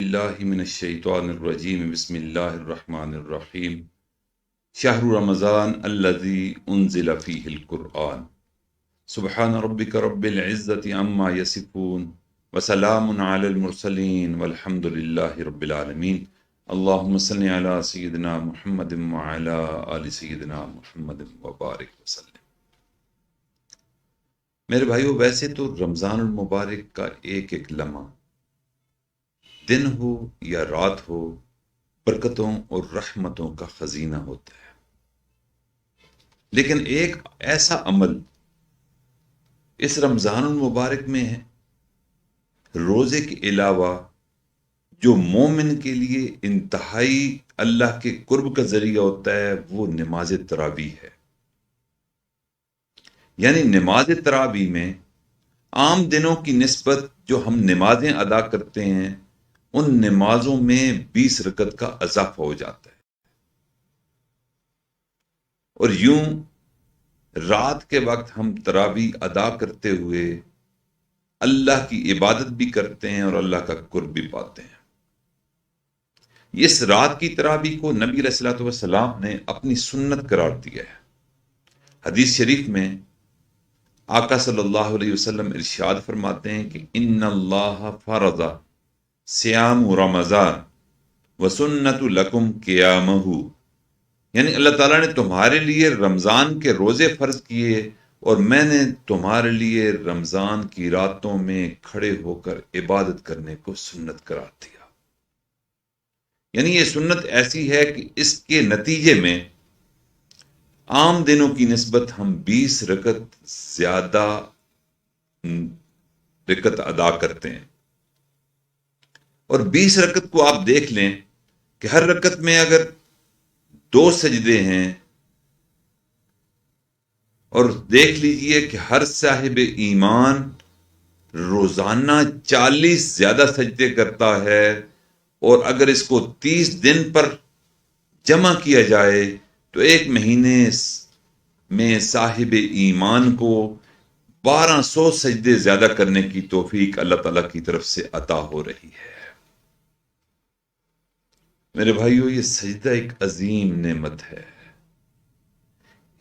اللہ من الشیطان الرجیم بسم اللہ الرحمن الرحیم شہر رمضان الذی انزل فیہ القرآن سبحان ربک رب العزت عما یصفون وسلام علی المرسلین والحمد للہ رب العالمین اللہم صل علی سیدنا محمد وعلی آل سیدنا محمد وبارک وسلم۔ میرے بھائیو، ویسے تو رمضان المبارک کا ایک ایک لمحہ، دن ہو یا رات ہو، برکتوں اور رحمتوں کا خزینہ ہوتا ہے، لیکن ایک ایسا عمل اس رمضان المبارک میں ہے، روزے کے علاوہ، جو مومن کے لیے انتہائی اللہ کے قرب کا ذریعہ ہوتا ہے، وہ نماز تراویح ہے۔ یعنی نماز تراویح میں عام دنوں کی نسبت جو ہم نمازیں ادا کرتے ہیں، ان نمازوں میں 20 رکعت کا اضافہ ہو جاتا ہے، اور یوں رات کے وقت ہم تراویح ادا کرتے ہوئے اللہ کی عبادت بھی کرتے ہیں اور اللہ کا قرب بھی پاتے ہیں۔ اس رات کی تراویح کو نبی علیہ الصلوۃ والسلام نے اپنی سنت قرار دیا ہے۔ حدیث شریف میں آقا صلی اللہ علیہ وسلم ارشاد فرماتے ہیں کہ ان اللہ فرض سیام رمضان وسنت لکم قیامہ، یعنی اللہ تعالیٰ نے تمہارے لیے رمضان کے روزے فرض کیے اور میں نے تمہارے لیے رمضان کی راتوں میں کھڑے ہو کر عبادت کرنے کو سنت قرار دیا۔ یعنی یہ سنت ایسی ہے کہ اس کے نتیجے میں عام دنوں کی نسبت ہم 20 رکعت زیادہ رکعت ادا کرتے ہیں، اور 20 رکعت کو آپ دیکھ لیں کہ ہر رکعت میں اگر 2 سجدے ہیں، اور دیکھ لیجئے کہ ہر صاحب ایمان روزانہ 40 زیادہ سجدے کرتا ہے، اور اگر اس کو 30 دن پر جمع کیا جائے تو ایک مہینے میں صاحب ایمان کو 1200 سجدے زیادہ کرنے کی توفیق اللہ تعالیٰ کی طرف سے عطا ہو رہی ہے۔ میرے بھائیو، یہ سجدہ ایک عظیم نعمت ہے،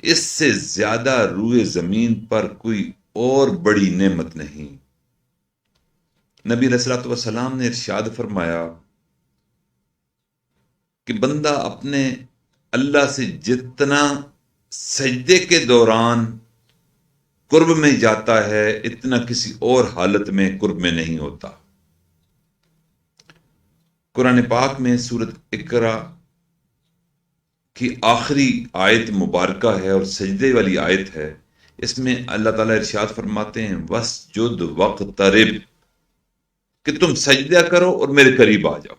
اس سے زیادہ روئے زمین پر کوئی اور بڑی نعمت نہیں۔ نبی علیہ الصلوۃ والسلام نے ارشاد فرمایا کہ بندہ اپنے اللہ سے جتنا سجدے کے دوران قرب میں جاتا ہے، اتنا کسی اور حالت میں قرب میں نہیں ہوتا۔ قرآن پاک میں سورۃ اقرا کی آخری آیت مبارکہ ہے اور سجدے والی آیت ہے، اس میں اللہ تعالیٰ ارشاد فرماتے ہیں وَاسْجُدْ وَاقْتَرِب، کہ تم سجدہ کرو اور میرے قریب آ جاؤ۔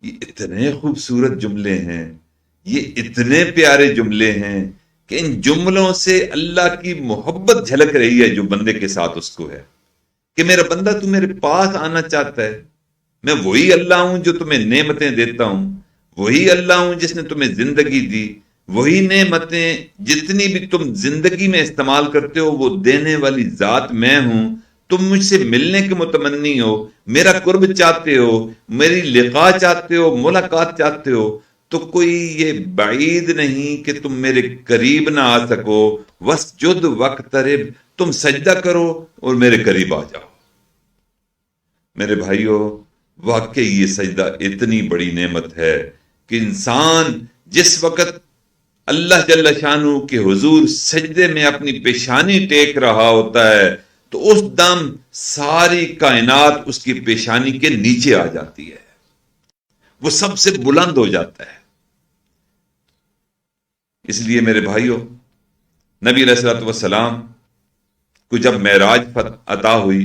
یہ اتنے خوبصورت جملے ہیں، یہ اتنے پیارے جملے ہیں کہ ان جملوں سے اللہ کی محبت جھلک رہی ہے جو بندے کے ساتھ اس کو ہے، کہ میرا بندہ تو میرے پاس آنا چاہتا ہے، میں وہی اللہ ہوں جو تمہیں نعمتیں دیتا ہوں، وہی اللہ ہوں جس نے تمہیں زندگی دی، وہی نعمتیں جتنی بھی تم زندگی میں استعمال کرتے ہو وہ دینے والی ذات میں ہوں۔ تم مجھ سے ملنے کے متمنی ہو، میرا قرب چاہتے ہو، میری لقاء چاہتے ہو، ملاقات چاہتے ہو، تو کوئی یہ بعید نہیں کہ تم میرے قریب نہ آ سکو۔ وَاسْجُدْ وَاقْتَرِب، تم سجدہ کرو اور میرے قریب آ جاؤ۔ میرے بھائیو، واقعی یہ سجدہ اتنی بڑی نعمت ہے کہ انسان جس وقت اللہ جل شانہ کے حضور سجدے میں اپنی پیشانی ٹیک رہا ہوتا ہے تو اس دم ساری کائنات اس کی پیشانی کے نیچے آ جاتی ہے، وہ سب سے بلند ہو جاتا ہے۔ اس لیے میرے بھائیوں، نبی علیہ الصلوۃ والسلام کو جب معراج عطا ہوئی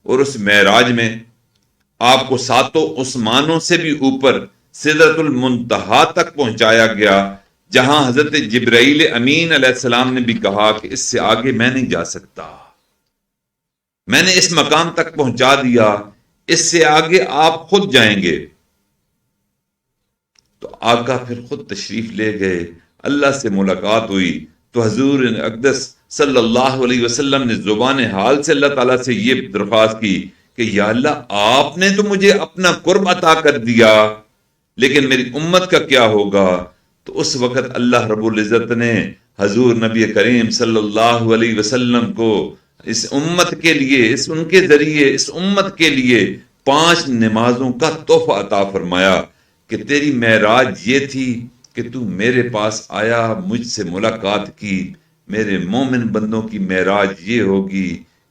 اور اس معراج میں آپ کو 7 آسمانوں سے بھی اوپر سدرۃ المنتہا تک پہنچایا گیا، جہاں حضرت جبرائیل امین علیہ السلام نے بھی کہا کہ اس سے آگے میں نہیں جا سکتا، میں نے اس مقام تک پہنچا دیا، اس سے آگے آپ خود جائیں گے۔ تو آقا پھر خود تشریف لے گئے، اللہ سے ملاقات ہوئی تو حضور اقدس صلی اللہ علیہ وسلم نے زبان حال سے اللہ تعالیٰ سے یہ درخواست کی کہ یا اللہ آپ نے تو مجھے اپنا قرب عطا کر دیا، لیکن میری امت کا کیا ہوگا؟ تو اس وقت اللہ رب العزت نے حضور نبی کریم صلی اللہ علیہ وسلم کو اس امت کے لیے، ان کے ذریعے اس امت کے لیے 5 نمازوں کا تحفہ عطا فرمایا کہ تیری معراج یہ تھی کہ تو میرے پاس آیا، مجھ سے ملاقات کی۔ میرے مومن بندوں کی معراج یہ ہوگی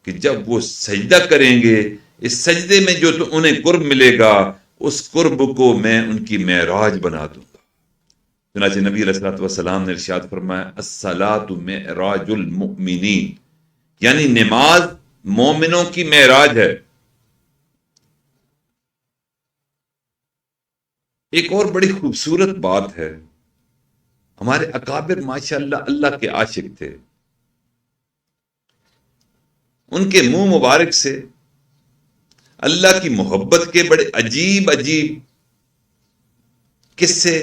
کہ جب وہ سجدہ کریں گے، اس سجدے میں جو تو انہیں قرب ملے گا، اس قرب کو میں ان کی معراج بنا دوں گا۔ چنانچہ نبی علیہ الصلوۃ والسلام نے ارشاد فرمایا الصلاۃ معراج المؤمنین، یعنی نماز مومنوں کی معراج ہے۔ ایک اور بڑی خوبصورت بات ہے، ہمارے اکابر ماشاءاللہ اللہ کے عاشق تھے، ان کے منہ مبارک سے اللہ کی محبت کے بڑے عجیب عجیب قصے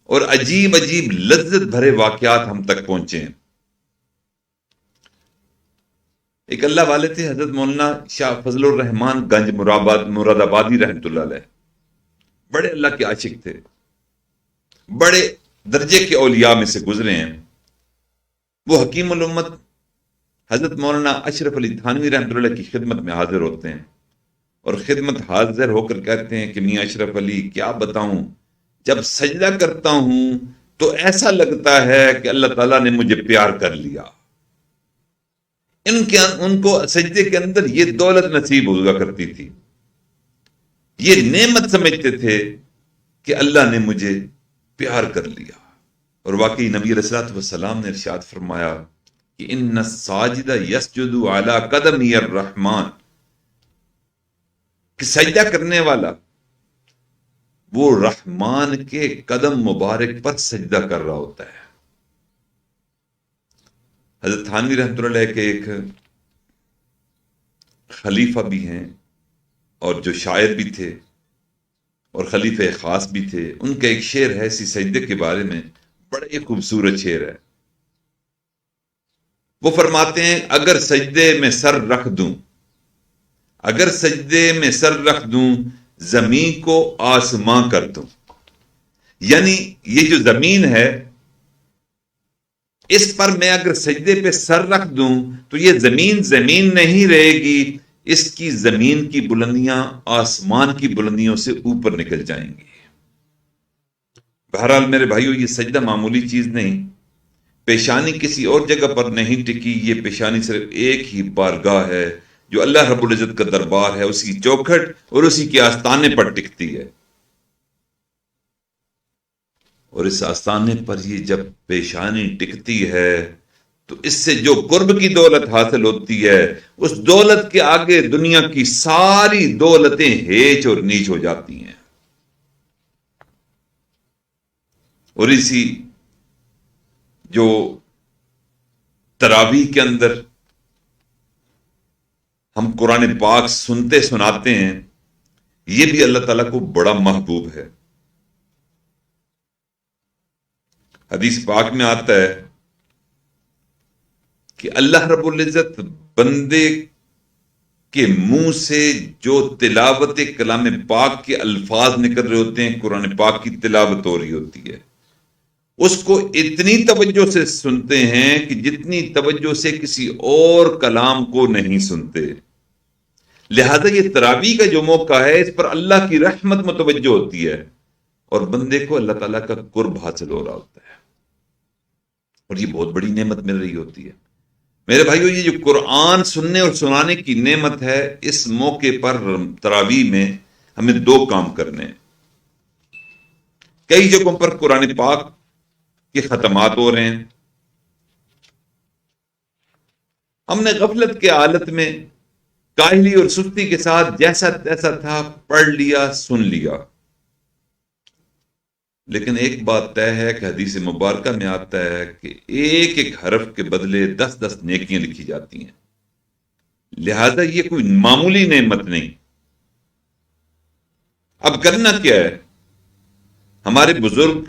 اور عجیب عجیب لذت بھرے واقعات ہم تک پہنچے ہیں۔ ایک اللہ والے تھے حضرت مولانا شاہ فضل الرحمان گنج مراد آبادی رحمۃ اللہ علیہ، بڑے اللہ کے عاشق تھے، بڑے درجے کے اولیاء میں سے گزرے ہیں۔ وہ حکیم الامت حضرت مولانا اشرف علی تھانوی رحمۃ اللہ کی خدمت میں حاضر ہوتے ہیں، اور خدمت حاضر ہو کر کہتے ہیں کہ میاں اشرف علی کیا بتاؤں، جب سجدہ کرتا ہوں تو ایسا لگتا ہے کہ اللہ تعالیٰ نے مجھے پیار کر لیا۔ ان کو سجدے کے اندر یہ دولت نصیب ہوا کرتی تھی، یہ نعمت سمجھتے تھے کہ اللہ نے مجھے پیار کر لیا۔ اور واقعی نبی علیہ الصلوۃ والسلام نے ارشاد فرمایا کہ ان الساجد یسجد علی قدمی الرحمن، کہ سجدہ کرنے والا وہ رحمان کے قدم مبارک پر سجدہ کر رہا ہوتا ہے۔ حضرت تھانوی رحمۃ اللہ علیہ کے ایک خلیفہ بھی ہیں اور جو شاعر بھی تھے اور خلیفہ خاص بھی تھے، ان کا ایک شعر ہے اسی سجدے کے بارے میں، بڑا ہی خوبصورت شعر ہے۔ وہ فرماتے ہیں اگر سجدے میں سر رکھ دوں، اگر سجدے میں سر رکھ دوں، زمین کو آسماں کر دوں۔ یعنی یہ جو زمین ہے اس پر میں اگر سجدے پہ سر رکھ دوں تو یہ زمین زمین نہیں رہے گی، اس کی زمین کی بلندیاں آسمان کی بلندیوں سے اوپر نکل جائیں گی۔ بہرحال میرے بھائیو، یہ سجدہ معمولی چیز نہیں، پیشانی کسی اور جگہ پر نہیں ٹکی، یہ پیشانی صرف ایک ہی بارگاہ ہے جو اللہ رب العزت کا دربار ہے، اسی چوکھٹ اور اسی کے آستانے پر ٹکتی ہے۔ اور اس آستانے پر یہ جب پیشانی ٹکتی ہے تو اس سے جو قرب کی دولت حاصل ہوتی ہے، اس دولت کے آگے دنیا کی ساری دولتیں ہیچ اور نیچ ہو جاتی ہیں۔ اور اسی جو تراویح کے اندر ہم قرآن پاک سنتے سناتے ہیں، یہ بھی اللہ تعالیٰ کو بڑا محبوب ہے۔ حدیث پاک میں آتا ہے کہ اللہ رب العزت بندے کے منہ سے جو تلاوت کلام پاک کے الفاظ نکل رہے ہوتے ہیں، قرآن پاک کی تلاوت ہو رہی ہوتی ہے، اس کو اتنی توجہ سے سنتے ہیں کہ جتنی توجہ سے کسی اور کلام کو نہیں سنتے۔ لہذا یہ تراویح کا جو موقع ہے، اس پر اللہ کی رحمت متوجہ ہوتی ہے اور بندے کو اللہ تعالیٰ کا قرب حاصل ہو رہا ہوتا ہے، اور یہ بہت بڑی نعمت مل رہی ہوتی ہے۔ میرے بھائیو، یہ جو قرآن سننے اور سنانے کی نعمت ہے، اس موقع پر تراویح میں ہمیں 2 کام کرنے ہیں۔ کئی جگہوں پر قرآن پاک کے ختمات ہو رہے ہیں، ہم نے غفلت کے حالت میں کاہلی اور سستی کے ساتھ جیسا تیسا تھا پڑھ لیا، سن لیا۔ لیکن ایک بات طے ہے کہ حدیث مبارکہ میں آتا ہے کہ ایک ایک حرف کے بدلے 10 نیکیاں لکھی جاتی ہیں۔ لہذا یہ کوئی معمولی نعمت نہیں۔ اب کرنا کیا ہے؟ ہمارے بزرگ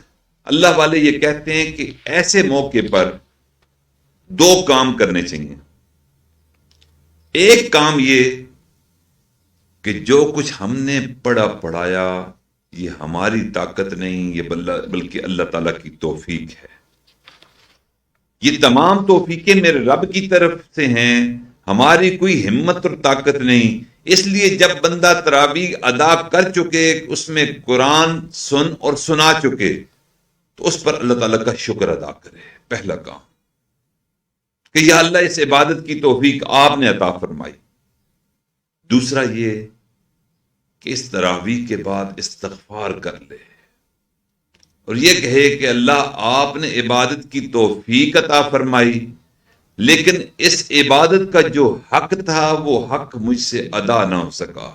اللہ والے یہ کہتے ہیں کہ ایسے موقع پر 2 کام کرنے چاہیے۔ ایک کام یہ کہ جو کچھ ہم نے پڑھا پڑھایا یہ ہماری طاقت نہیں، یہ بلکہ اللہ تعالیٰ کی توفیق ہے۔ یہ تمام توفیقیں میرے رب کی طرف سے ہیں، ہماری کوئی ہمت اور طاقت نہیں۔ اس لیے جب بندہ تراویح ادا کر چکے، اس میں قرآن سن اور سنا چکے، تو اس پر اللہ تعالیٰ کا شکر ادا کرے۔ پہلا کام کہ یا اللہ اس عبادت کی توفیق آپ نے عطا فرمائی۔ دوسرا یہ کہ اس تراویح کے بعد استغفار کر لے اور یہ کہے کہ اللہ آپ نے عبادت کی توفیق عطا فرمائی، لیکن اس عبادت کا جو حق تھا وہ حق مجھ سے ادا نہ ہو سکا۔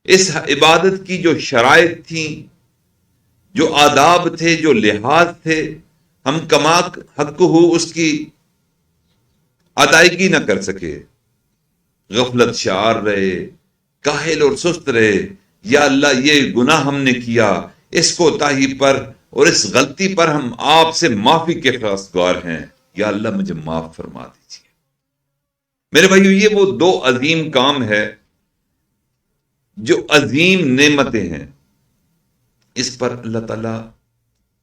اس عبادت کی جو شرائط تھیں، جو آداب تھے، جو لحاظ تھے، ہم کما حق ہو اس کی ادائیگی نہ کر سکے، غفلت شعار رہے، کاہل اور سست رہے۔ یا اللہ یہ گناہ ہم نے کیا، اس کوتاہی پر اور اس غلطی پر ہم آپ سے معافی کے خواستگار ہیں، یا اللہ مجھے معاف فرما دیجیے۔ میرے بھائیو، یہ وہ دو عظیم کام ہے جو عظیم نعمتیں ہیں، اس پر اللہ تعالیٰ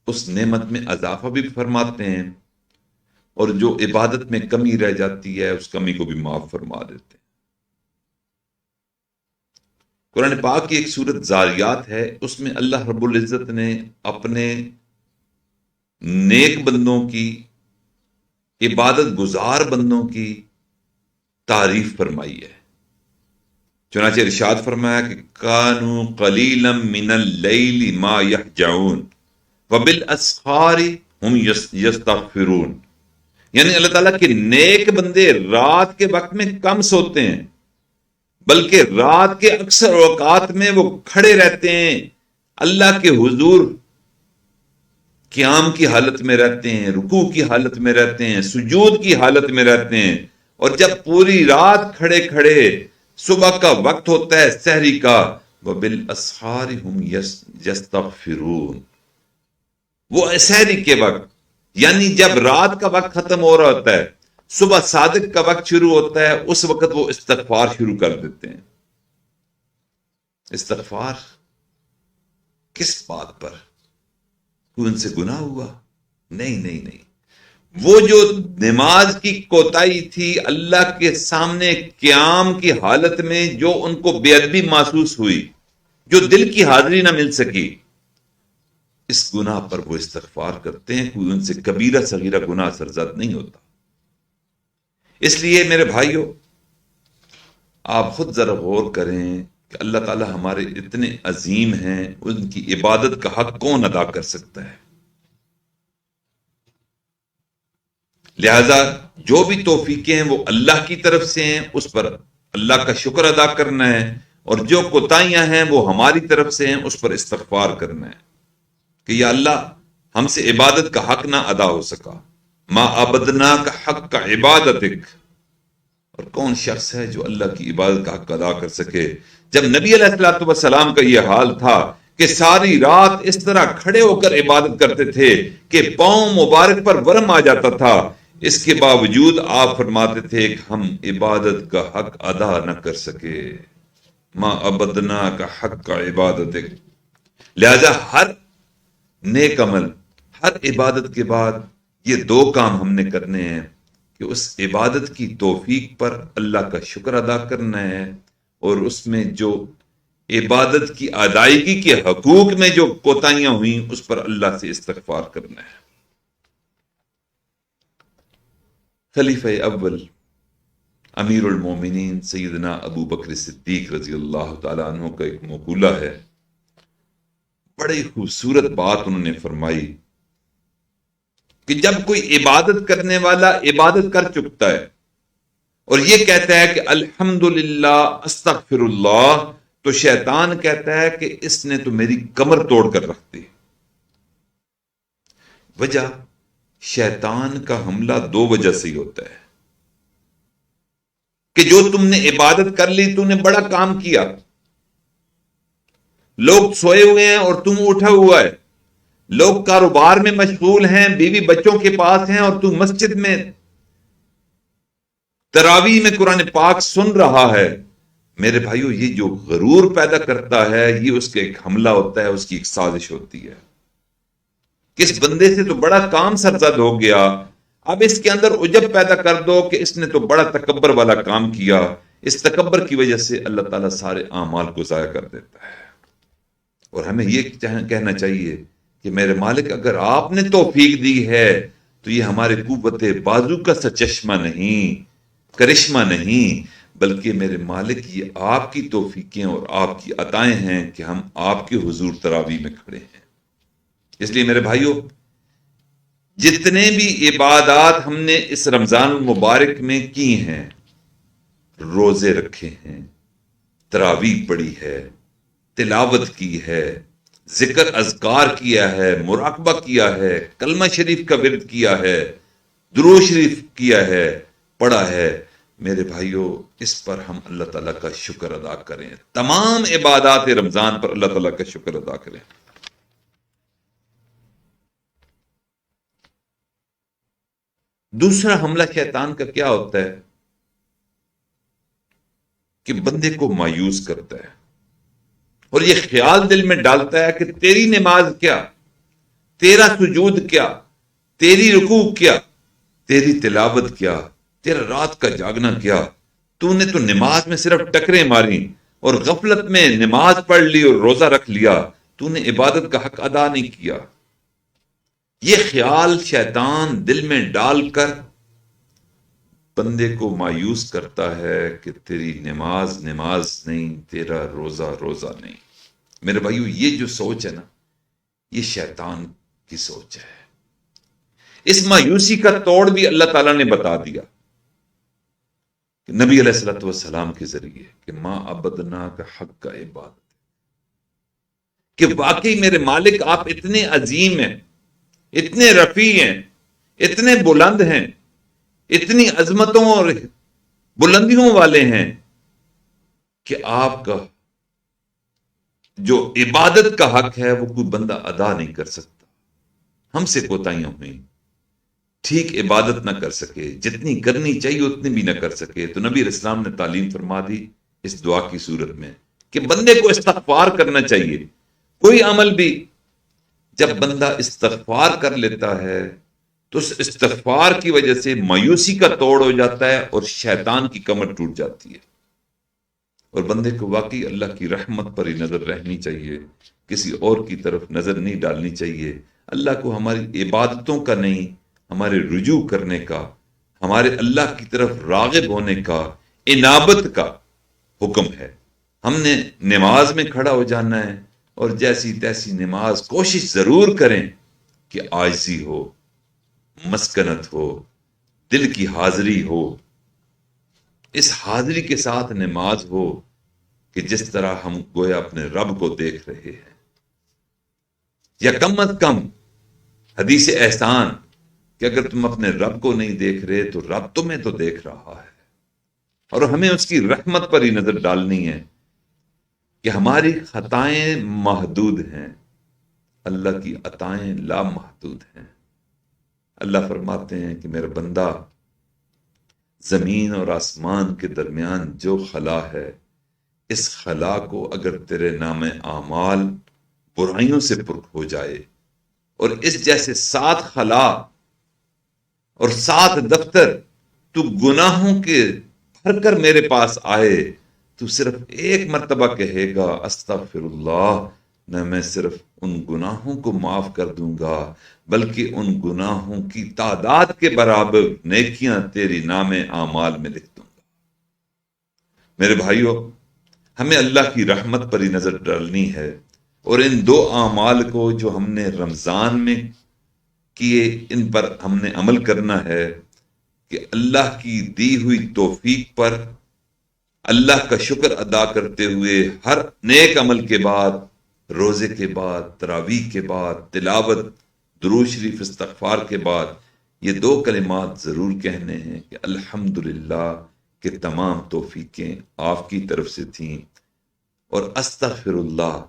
اس نعمت میں اضافہ بھی فرماتے ہیں اور جو عبادت میں کمی رہ جاتی ہے اس کمی کو بھی معاف فرما دیتے ہیں۔ قرآن پاک کی ایک سورت زاریات ہے، اس میں اللہ رب العزت نے اپنے نیک بندوں کی، عبادت گزار بندوں کی تعریف فرمائی ہے۔ چنانچہ ارشاد فرمایا کہ کانوا قلیلا من اللیل ما یہجعون وبالاسحار ہم یستغفرون، یعنی اللہ تعالیٰ کے نیک بندے رات کے وقت میں کم سوتے ہیں، بلکہ رات کے اکثر اوقات میں وہ کھڑے رہتے ہیں، اللہ کے حضور قیام کی حالت میں رہتے ہیں، رکوع کی حالت میں رہتے ہیں، سجود کی حالت میں رہتے ہیں، اور جب پوری رات کھڑے کھڑے صبح کا وقت ہوتا ہے سحری کا، وبالاسحار ہم یستغفرون، وہ سحری کے وقت، یعنی جب رات کا وقت ختم ہو رہا ہوتا ہے، صبح صادق کا وقت شروع ہوتا ہے، اس وقت وہ استغفار شروع کر دیتے ہیں۔ استغفار کس بات پر؟ کوئی ان سے گناہ ہوا؟ نہیں، وہ جو نماز کی کوتاہی تھی، اللہ کے سامنے قیام کی حالت میں جو ان کو بے ادبی محسوس ہوئی، جو دل کی حاضری نہ مل سکی، اس گناہ پر وہ استغفار کرتے ہیں۔ کوئی ان سے کبیرہ صغیرہ گناہ سرزد نہیں ہوتا۔ اس لیے میرے بھائیوں، آپ خود ذرا غور کریں کہ اللہ تعالی ہمارے اتنے عظیم ہیں، ان کی عبادت کا حق کون ادا کر سکتا ہے؟ لہذا جو بھی توفیقیں ہیں وہ اللہ کی طرف سے ہیں، اس پر اللہ کا شکر ادا کرنا ہے، اور جو کوتاہیاں ہیں وہ ہماری طرف سے ہیں، اس پر استغفار کرنا ہے کہ یا اللہ ہم سے عبادت کا حق نہ ادا ہو سکا، ما عبدنا کا حق کا عبادتک۔ اور کون شخص ہے جو اللہ کی عبادت کا حق ادا کر سکے؟ جب نبی علیہ السلام کا یہ حال تھا کہ ساری رات اس طرح کھڑے ہو کر عبادت کرتے تھے کہ پاؤں مبارک پر ورم آ جاتا تھا، اس کے باوجود آپ فرماتے تھے کہ ہم عبادت کا حق ادا نہ کر سکے، ما عبدنا کا حق کا عبادتک۔ لہذا ہر نیک عمل، ہر عبادت کے بعد یہ دو کام ہم نے کرنے ہیں کہ اس عبادت کی توفیق پر اللہ کا شکر ادا کرنا ہے، اور اس میں جو عبادت کی ادائیگی کے حقوق میں جو کوتاہیاں ہوئیں اس پر اللہ سے استغفار کرنا ہے۔ خلیفہ اول امیر المومنین سیدنا ابو بکر صدیق رضی اللہ تعالیٰ عنہ کا ایک مقولہ ہے، بڑی خوبصورت بات انہوں نے فرمائی کہ جب کوئی عبادت کرنے والا عبادت کر چکتا ہے اور یہ کہتا ہے کہ الحمدللہ استغفر اللہ، تو شیطان کہتا ہے کہ اس نے تو میری کمر توڑ کر رکھ دی۔ وجہ، شیطان کا حملہ دو وجہ سے ہی ہوتا ہے کہ جو تم نے عبادت کر لی، تم نے بڑا کام کیا، لوگ سوئے ہوئے ہیں اور تم اٹھا ہوا ہے، لوگ کاروبار میں مشغول ہیں، بیوی بچوں کے پاس ہیں، اور تم مسجد میں تراویح میں قرآن پاک سن رہا ہے، میرے بھائیو یہ جو غرور پیدا کرتا ہے یہ اس کا ایک حملہ ہوتا ہے، اس کی ایک سازش ہوتی ہے۔ کس بندے سے تو بڑا کام سرزد ہو گیا، اب اس کے اندر عجب پیدا کر دو کہ اس نے تو بڑا تکبر والا کام کیا، اس تکبر کی وجہ سے اللہ تعالیٰ سارے اعمال کو ضائع کر دیتا ہے۔ اور ہمیں یہ کہنا چاہیے کہ میرے مالک اگر آپ نے توفیق دی ہے تو یہ ہمارے قوت بازو کا سچشمہ نہیں، کرشمہ نہیں، بلکہ میرے مالک یہ آپ کی توفیقیں اور آپ کی عطائیں ہیں کہ ہم آپ کے حضور تراویح میں کھڑے ہیں۔ اس لیے میرے بھائیوں، جتنے بھی عبادات ہم نے اس رمضان المبارک میں کی ہیں، روزے رکھے ہیں، تراویح پڑھی ہے، تلاوت کی ہے، ذکر اذکار کیا ہے، مراقبہ کیا ہے، کلمہ شریف کا ورد کیا ہے، درود شریف کیا ہے، پڑھا ہے، میرے بھائیوں اس پر ہم اللہ تعالیٰ کا شکر ادا کریں، تمام عبادات رمضان پر اللہ تعالیٰ کا شکر ادا کریں۔ دوسرا حملہ شیطان کا کیا ہوتا ہے کہ بندے کو مایوس کرتا ہے اور یہ خیال دل میں ڈالتا ہے کہ تیری نماز کیا، تیرا سجود کیا، تیری رکوع کیا، تیری تلاوت کیا، تیرا رات کا جاگنا کیا، تو نے تو نماز میں صرف ٹکریں ماری اور غفلت میں نماز پڑھ لی اور روزہ رکھ لیا، تو نے عبادت کا حق ادا نہیں کیا۔ یہ خیال شیطان دل میں ڈال کر بندے کو مایوس کرتا ہے کہ تیری نماز نماز نہیں، تیرا روزہ روزہ نہیں۔ میرے بھائیو یہ جو سوچ ہے نا، یہ شیطان کی سوچ ہے۔ اس مایوسی کا توڑ بھی اللہ تعالیٰ نے بتا دیا کہ نبی علیہ الصلوۃ والسلام کے ذریعے کہ ما عبدنا کا حق کا عبادت، کہ واقعی میرے مالک آپ اتنے عظیم ہیں، اتنے رفیع ہیں، اتنے بلند ہیں، اتنی عظمتوں اور بلندیوں والے ہیں کہ آپ کا جو عبادت کا حق ہے وہ کوئی بندہ ادا نہیں کر سکتا۔ ہم سے کوتاہیاں ہوئیں، ٹھیک عبادت نہ کر سکے، جتنی کرنی چاہیے اتنی بھی نہ کر سکے، تو نبی علیہ السلام نے تعلیم فرما دی اس دعا کی صورت میں کہ بندے کو استغفار کرنا چاہیے۔ کوئی عمل بھی جب بندہ استغفار کر لیتا ہے تو اس استغفار کی وجہ سے مایوسی کا توڑ ہو جاتا ہے اور شیطان کی کمر ٹوٹ جاتی ہے، اور بندے کو واقعی اللہ کی رحمت پر ہی نظر رہنی چاہیے، کسی اور کی طرف نظر نہیں ڈالنی چاہیے۔ اللہ کو ہماری عبادتوں کا نہیں، ہمارے رجوع کرنے کا، ہمارے اللہ کی طرف راغب ہونے کا، انابت کا حکم ہے۔ ہم نے نماز میں کھڑا ہو جانا ہے اور جیسی تیسی نماز کوشش ضرور کریں کہ عاجزی ہو، مسکنت ہو، دل کی حاضری ہو، اس حاضری کے ساتھ نماز ہو کہ جس طرح ہم گویا اپنے رب کو دیکھ رہے ہیں، یا کم از کم حدیث احسان کہ اگر تم اپنے رب کو نہیں دیکھ رہے تو رب تمہیں تو دیکھ رہا ہے، اور ہمیں اس کی رحمت پر ہی نظر ڈالنی ہے کہ ہماری خطائیں محدود ہیں، اللہ کی عطائیں لامحدود ہیں۔ اللہ فرماتے ہیں کہ میرا بندہ، زمین اور آسمان کے درمیان جو خلا ہے، اس خلا کو اگر تیرے نام اعمال برائیوں سے پر ہو جائے اور اس جیسے 7 خلا اور 7 دفتر تو گناہوں کے بھر کر میرے پاس آئے، تو صرف ایک مرتبہ کہے گا استغفر اللہ، نہ میں صرف ان گناہوں کو معاف کر دوں گا بلکہ ان گناہوں کی تعداد کے برابر نیکیاں تیری نام اعمال میں لکھ دوں گا۔ میرے بھائیوں، ہمیں اللہ کی رحمت پر ہی نظر ڈالنی ہے، اور ان 2 اعمال کو جو ہم نے رمضان میں کیے ان پر ہم نے عمل کرنا ہے کہ اللہ کی دی ہوئی توفیق پر اللہ کا شکر ادا کرتے ہوئے ہر نیک عمل کے بعد، روزے کے بعد، تراویح کے بعد، تلاوت، درود شریف، استغفار کے بعد یہ 2 کلمات ضرور کہنے ہیں کہ الحمدللہ کہ تمام توفیقیں آپ کی طرف سے تھیں، اور استغفر اللہ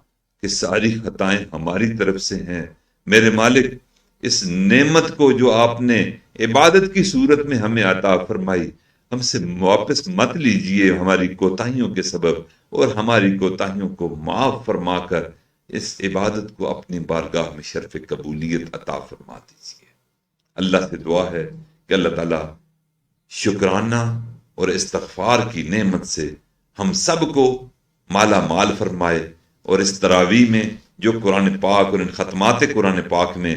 کہ ساری خطائیں ہماری طرف سے ہیں۔ میرے مالک، اس نعمت کو جو آپ نے عبادت کی صورت میں ہمیں عطا فرمائی، ہم سے واپس مت لیجئے ہماری کوتاہیوں کے سبب، اور ہماری کوتاہیوں کو معاف فرما کر اس عبادت کو اپنی بارگاہ میں شرف قبولیت عطا فرما دیجئے۔ اللہ سے دعا ہے کہ اللہ تعالیٰ شکرانہ اور استغفار کی نعمت سے ہم سب کو مالا مال فرمائے، اور اس تراویح میں جو قرآن پاک اور ان ختمات قرآن پاک میں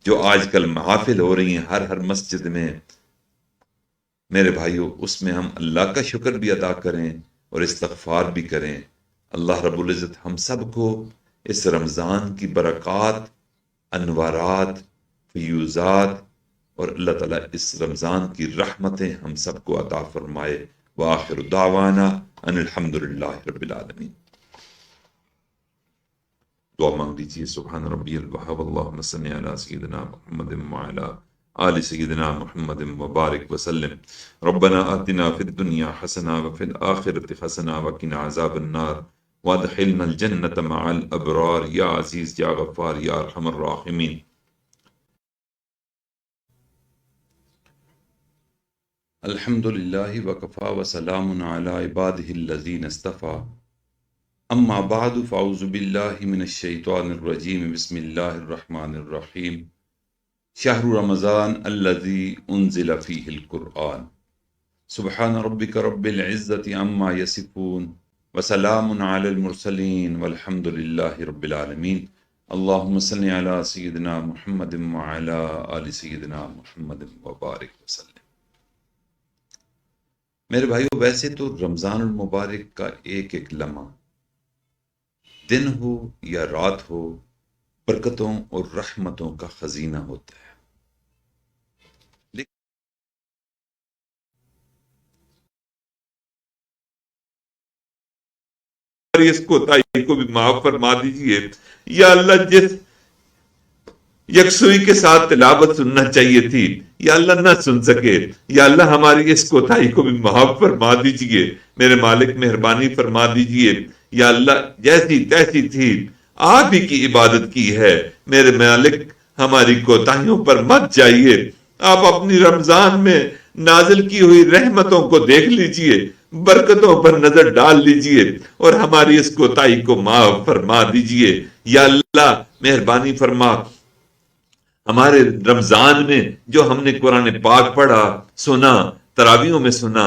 جو آج کل محافل ہو رہی ہیں ہر مسجد میں، میرے بھائیوں، اس میں ہم اللہ کا شکر بھی ادا کریں اور استغفار بھی کریں۔ اللہ رب العزت ہم سب کو اس رمضان کی برکات، انوارات، فیوزات، اور اللہ تعالیٰ اس رمضان کی رحمتیں ہم سب کو عطا فرمائے۔ وآخر دعوانا ان الحمدللہ رب العالمین۔ دعا مانگ لیجیے۔ سبحان ربی الوہاب، اللہم صل علی سیدنا محمد وعلی آل سیدنا محمد وبارک وسلم۔ ربنا آتنا فی الدنیا حسنہ وفی الآخرۃ حسنہ وقنا عذاب النار وادخلنا الجنۃ مع الابرار یا عزیز یا غفار یا ارحم الراحمین۔ الحمد للہ وکفا وسلام علی عبادہ الذین اصطفیٰ، اما بعد فاعوذ باللہ من الشیطان الرجیم، بسم اللہ الرحمن الرحیم۔ شہر رمضان الذی انزل فیہ القرآن، سبحان ربک رب العزت عما یصفون وسلام علی المرسلین والحمد للہ رب العالمین۔ اللہم صل علی سیدنا محمد وعلی آل سیدنا محمد وبارک وسلم۔ میرے بھائیو، ویسے تو رمضان المبارک کا ایک ایک لمحہ، دن ہو یا رات ہو، برکتوں اور رحمتوں کا خزینہ ہوتا ہے، لیکن اس کوتاہی کو بھی معاف فرما دیجئے۔ یا اللہ، جس یکسوئی کے ساتھ تلاوت سننا چاہیے تھی یا اللہ نہ سن سکے، یا اللہ ہماری اس کوتاہی کو بھی معاف فرما دیجئے۔ میرے مالک مہربانی فرما دیجئے۔ یا اللہ، جیسی تیسی تھی، آپ ہی کی عبادت کی ہے، میرے مالک ہماری کوتاہیوں پر مت جائیے۔ آپ اپنی رمضان میں نازل کی ہوئی رحمتوں کو دیکھ لیجئے، برکتوں پر نظر ڈال لیجئے، اور ہماری اس کوتاہی کو معاف فرما دیجئے۔ یا اللہ مہربانی فرما، ہمارے رمضان میں جو ہم نے قرآن پاک پڑھا، سنا، تراویحوں میں سنا،